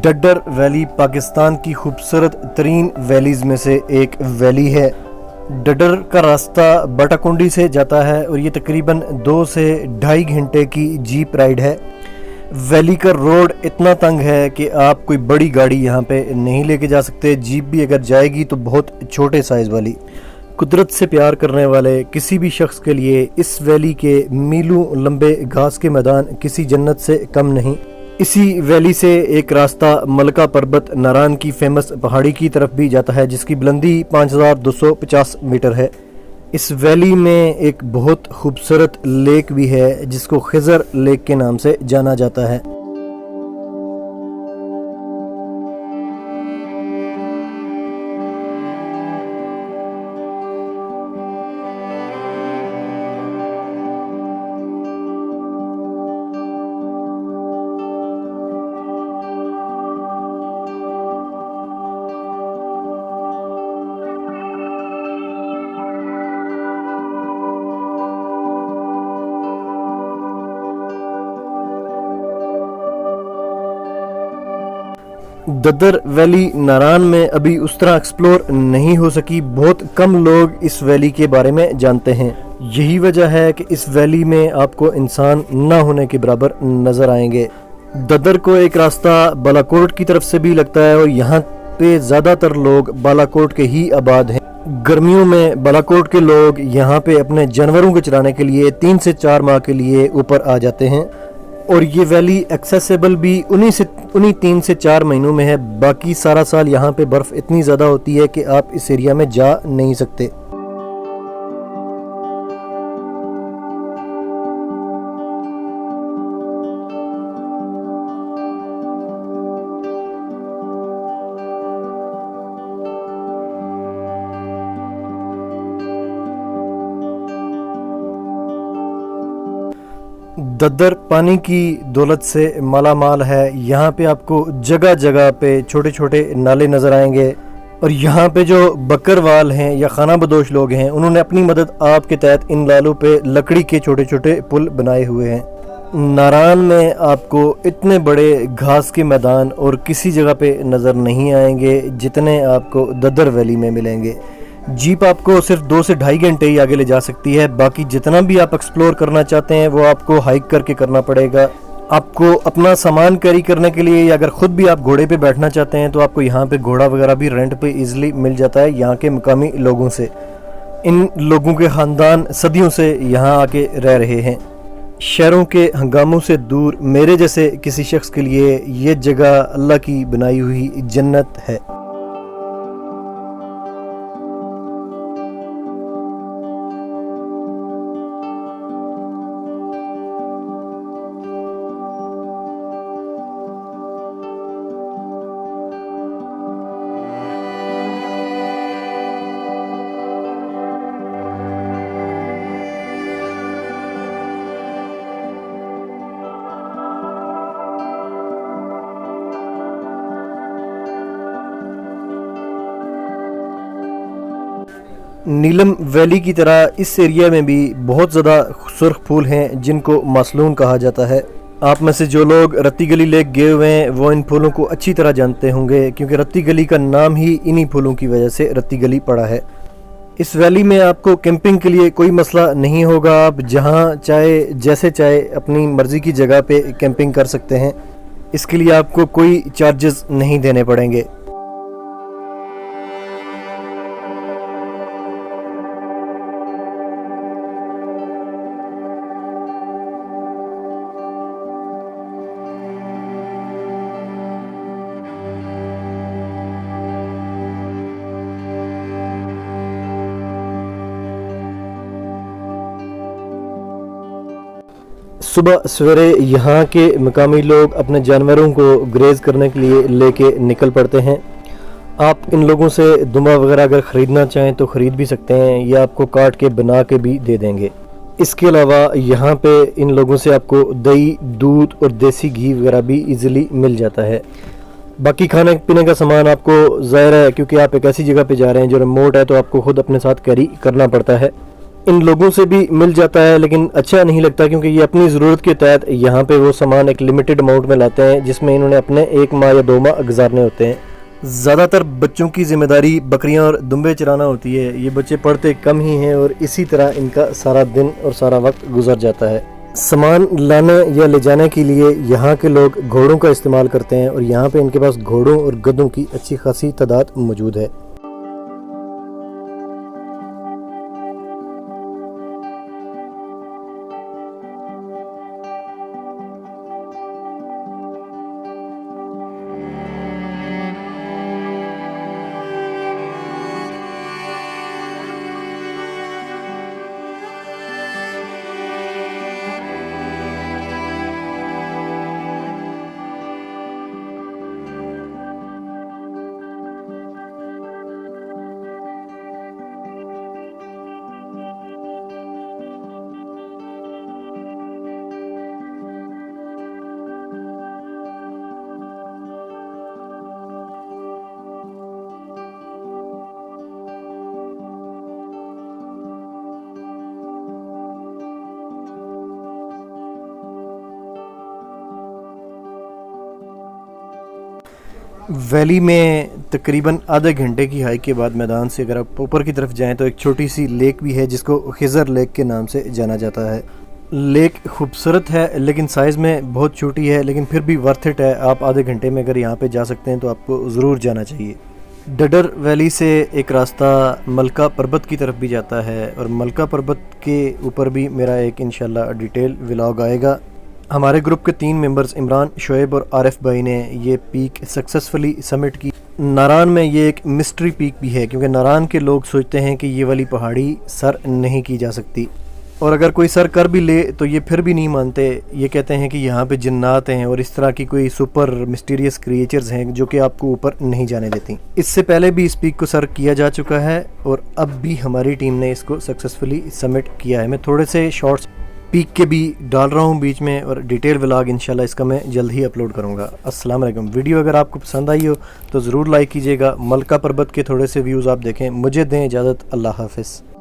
डड्डर valley Pakistan की खूबसूरत तरीन वैलीज़ में से एक वैली है। डड्डर का रास्ता बाटाकुंडी से जाता है और ये तकरीबन 2 से ढाई घंटे की जीप राइड है। वैली का रोड इतना तंग है कि आप कोई बड़ी गाड़ी यहाँ पे नहीं लेके जा सकते। जीप भी अगर जाएगी तो बहुत छोटे साइज़ वाली। कुदरत से प्यार करने वाले किसी भी शख्स के लिए इस वैली के मीलों लंबे घास के मैदान किसी जन्नत से कम नहीं। इसी वैली से एक रास्ता मलका पर्वत नारान की फेमस पहाड़ी की तरफ भी जाता है, जिसकी बुलंदी 5250 मीटर है। इस वैली में एक बहुत खूबसूरत लेक भी है जिसको खिजर लेक के नाम से जाना जाता है। डड्डर वैली नारान में अभी उस तरह एक्सप्लोर नहीं हो सकी। बहुत कम लोग इस वैली के बारे में जानते हैं। यही वजह है कि इस वैली में आपको इंसान ना होने के बराबर नजर आएंगे। डड्डर को एक रास्ता बालाकोट की तरफ से भी लगता है और यहाँ पे ज़्यादातर लोग बालाकोट के ही आबाद हैं। गर्मियों में बालाकोट के लोग यहाँ पे अपने जानवरों को चराने के लिए 3 से 4 माह के लिए ऊपर आ जाते हैं और ये वैली एक्सेसिबल भी उन्हीं 3 से 4 महीनों में है। बाकी सारा साल यहाँ पे बर्फ़ इतनी ज़्यादा होती है कि आप इस एरिया में जा नहीं सकते। डड्डर पानी की दौलत से माला माल है। यहाँ पे आपको जगह जगह पे छोटे छोटे नाले नज़र आएंगे और यहाँ पे जो बकरवाल हैं या खाना बदोश लोग हैं, उन्होंने अपनी मदद आप के तहत इन नालों पे लकड़ी के छोटे छोटे पुल बनाए हुए हैं। नारान में आपको इतने बड़े घास के मैदान और किसी जगह पे नज़र नहीं आएंगे जितने आपको डड्डर वैली में मिलेंगे। जीप आपको सिर्फ 2 से ढाई घंटे ही आगे ले जा सकती है। बाकी जितना भी आप एक्सप्लोर करना चाहते हैं वो आपको हाइक करके करना पड़ेगा। आपको अपना सामान कैरी करने के लिए या अगर खुद भी आप घोड़े पे बैठना चाहते हैं तो आपको यहाँ पे घोड़ा वगैरह भी रेंट पे इजीली मिल जाता है यहाँ के मुकामी लोगों से। इन लोगों के ख़ानदान सदियों से यहाँ आके रह रहे हैं। शहरों के हंगामों से दूर मेरे जैसे किसी शख्स के लिए ये जगह अल्लाह की बनाई हुई जन्नत है। नीलम वैली की तरह इस एरिया में भी बहुत ज़्यादा सुर्ख फूल हैं जिनको मासलून कहा जाता है। आप में से जो लोग रत्ती गली लेक गए हुए हैं वो इन फूलों को अच्छी तरह जानते होंगे क्योंकि रत्ती गली का नाम ही इन्हीं फूलों की वजह से रत्ती गली पड़ा है। इस वैली में आपको कैंपिंग के लिए कोई मसला नहीं होगा। आप जहां चाहे जैसे चाहे अपनी मर्ज़ी की जगह पे कैंपिंग कर सकते हैं। इसके लिए आपको कोई चार्जेस नहीं देने पड़ेंगे। सुबह सवेरे यहाँ के मकामी लोग अपने जानवरों को ग्रेज करने के लिए लेके निकल पड़ते हैं। आप इन लोगों से दुम्बा वगैरह अगर ख़रीदना चाहें तो ख़रीद भी सकते हैं या आपको काट के बना के भी दे देंगे। इसके अलावा यहाँ पे इन लोगों से आपको दही, दूध और देसी घी वगैरह भी इजीली मिल जाता है। बाकी खाने पीने का सामान आपको ज़ाहिर है क्योंकि आप एक ऐसी जगह पे जा रहे हैं जो रिमोट है तो आपको ख़ुद अपने साथ कैरी करना पड़ता है। इन लोगों से भी मिल जाता है, लेकिन अच्छा नहीं लगता क्योंकि ये अपनी ज़रूरत के तहत यहाँ पे वो सामान एक लिमिटेड अमाउंट में लाते हैं जिसमें इन्होंने अपने 1 माह या 2 माह गुजारने होते हैं। ज़्यादातर बच्चों की जिम्मेदारी बकरियां और दुम्बे चराना होती है। ये बच्चे पढ़ते कम ही हैं और इसी तरह इनका सारा दिन और सारा वक्त गुजर जाता है। सामान लाने या ले जाने के लिए यहाँ के लोग घोड़ों का इस्तेमाल करते हैं और यहाँ पे इनके पास घोड़ों और गधों की अच्छी खासी तादाद मौजूद है। वैली में तकरीबन आधे घंटे की हाइक के बाद मैदान से अगर आप ऊपर की तरफ जाएं तो एक छोटी सी लेक भी है जिसको खिज़र लेक के नाम से जाना जाता है। लेक खूबसूरत है लेकिन साइज़ में बहुत छोटी है, लेकिन फिर भी वर्थ इट है। आप आधे घंटे में अगर यहाँ पे जा सकते हैं तो आपको ज़रूर जाना चाहिए। डडर वैली से एक रास्ता मलका पर्वत की तरफ भी जाता है और मलका पर्वत के ऊपर भी मेरा एक इंशाल्लाह डिटेल व्लॉग आएगा। हमारे ग्रुप के 3 मेंबर्स इमरान, शोएब और आरिफ भाई ने ये पीक सक्सेसफुली समिट की। नारान में ये एक मिस्ट्री पीक भी है क्योंकि नारान के लोग सोचते हैं कि ये वाली पहाड़ी सर नहीं की जा सकती, और अगर कोई सर कर भी ले तो ये फिर भी नहीं मानते। ये कहते हैं कि यहाँ पे जिन्नात हैं और इस तरह की कोई सुपर मिस्टीरियस क्रिएचर्स हैं जो कि आपको ऊपर नहीं जाने देती। इससे पहले भी इस पीक को सर किया जा चुका है और अब भी हमारी टीम ने इसको सक्सेसफुली समिट किया है। मैं थोड़े से शॉर्ट्स पीक के भी डाल रहा हूँ बीच में और डिटेल व्लॉग इंशाल्लाह इसका मैं जल्द ही अपलोड करूँगा। अस्सलाम वालेकुम। वीडियो अगर आपको पसंद आई हो तो ज़रूर लाइक कीजिएगा। मलका पर्वत के थोड़े से व्यूज़ आप देखें। मुझे दें इजाज़त। अल्लाह हाफ़िज़।